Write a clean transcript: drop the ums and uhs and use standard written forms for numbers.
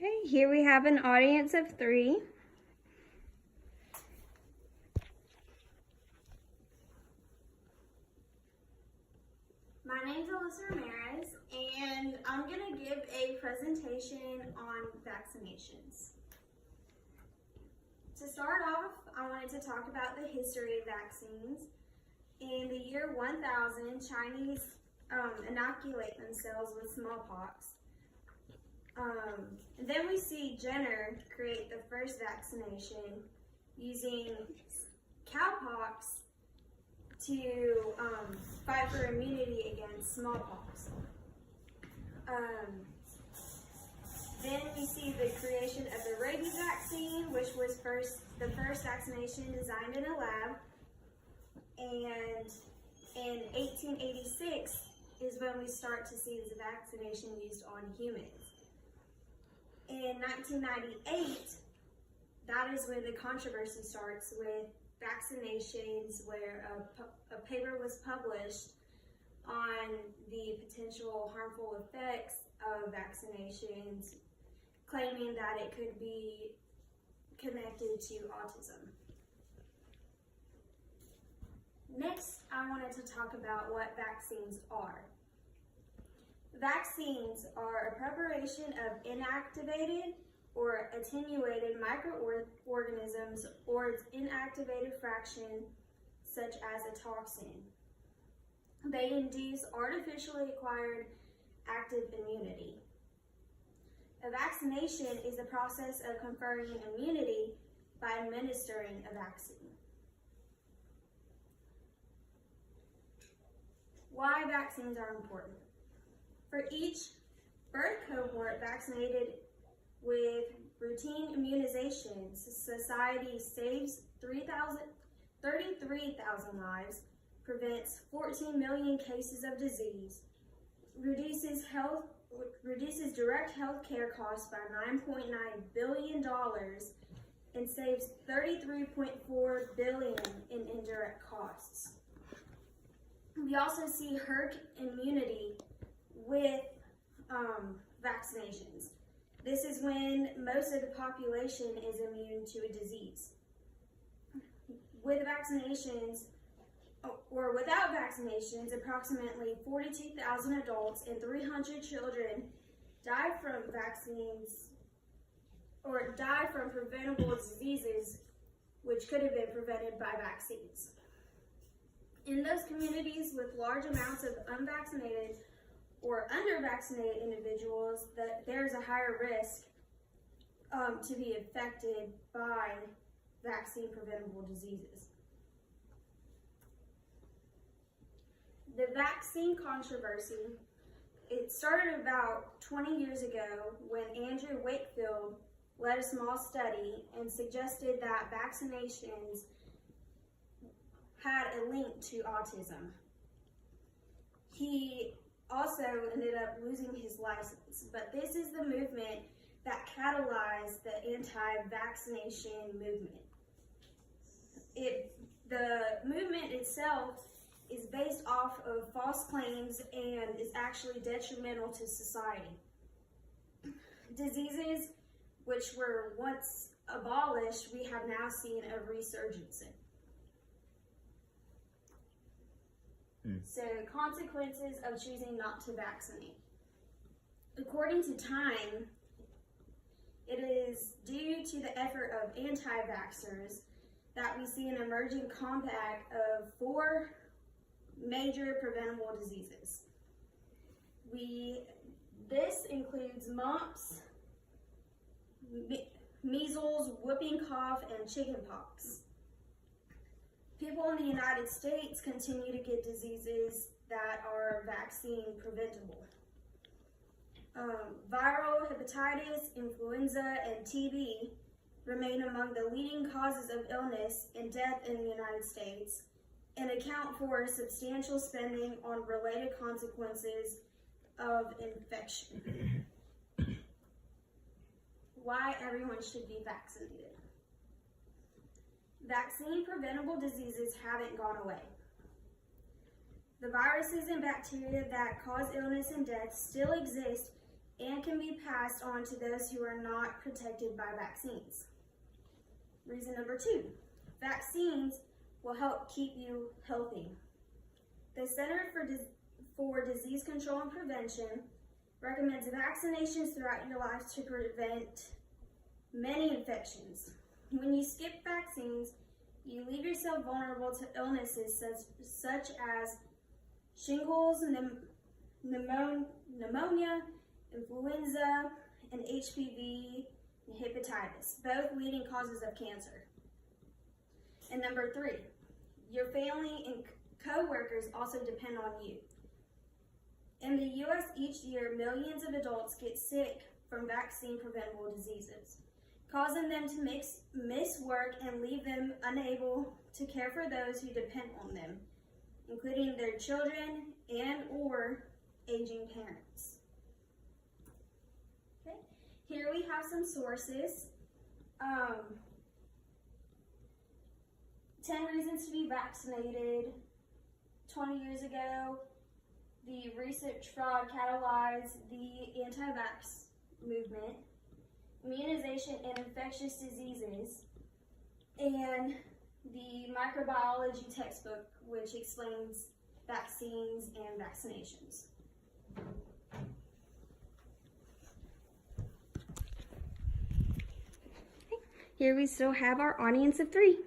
Okay, here we have an audience of 3. My name's Alyssa Ramirez, and I'm going to give a presentation on vaccinations. To start off, I wanted to talk about the history of vaccines. In the year 1000, Chinese inoculate themselves with smallpox. And then we see Jenner create the first vaccination using cowpox to fight for immunity against smallpox. Then we see the creation of the rabies vaccine, which was the first vaccination designed in a lab. And in 1886 is when we start to see this vaccination used on humans. In 1998, that is when the controversy starts with vaccinations, where a paper was published on the potential harmful effects of vaccinations, claiming that it could be connected to autism. Next, I wanted to talk about what vaccines are. Vaccines are a preparation of inactivated or attenuated microorganisms or its inactivated fraction, such as a toxin. They induce artificially acquired active immunity. A vaccination is the process of conferring immunity by administering a vaccine. Why vaccines are important. For each birth cohort vaccinated with routine immunizations, society saves 33,000 lives, prevents 14 million cases of disease, reduces direct health care costs by $9.9 billion, and saves $33.4 billion in indirect costs. We also see herd immunity with vaccinations. This is when most of the population is immune to a disease. With vaccinations, or without vaccinations, approximately 42,000 adults and 300 children die from vaccines, or die from preventable diseases which could have been prevented by vaccines. In those communities with large amounts of unvaccinated or under-vaccinated individuals, that there's a higher risk to be affected by vaccine-preventable diseases. The vaccine controversy, it started about 20 years ago when Andrew Wakefield led a small study and suggested that vaccinations had a link to autism. He also ended up losing his license, but this is the movement that catalyzed the anti-vaccination movement. The movement itself is based off of false claims and is actually detrimental to society. Diseases which were once abolished, we have now seen a resurgence in. So, consequences of choosing not to vaccinate. According to Time, it is due to the effort of anti-vaxxers that we see an emerging compact of 4 major preventable diseases. This includes mumps, measles, whooping cough, and chickenpox. People in the United States continue to get diseases that are vaccine preventable. Viral hepatitis, influenza, and TB remain among the leading causes of illness and death in the United States and account for substantial spending on related consequences of infection. Why everyone should be vaccinated. Vaccine preventable diseases haven't gone away. The viruses and bacteria that cause illness and death still exist and can be passed on to those who are not protected by vaccines. Reason number 2, vaccines will help keep you healthy. The Center for Disease Control and Prevention recommends vaccinations throughout your life to prevent many infections. When you skip vaccines, you leave yourself vulnerable to illnesses such as shingles, pneumonia, influenza, and HPV and hepatitis, both leading causes of cancer. And number 3, your family and co-workers also depend on you. In the U.S. each year, millions of adults get sick from vaccine-preventable diseases, causing them to miss work and leave them unable to care for those who depend on them, including their children and or aging parents. Okay. Here we have some sources. 10 reasons to be vaccinated. 20 years ago, the research fraud catalyzed the anti-vax movement, immunization and infectious diseases, and the microbiology textbook, which explains vaccines and vaccinations. Here we still have our audience of 3.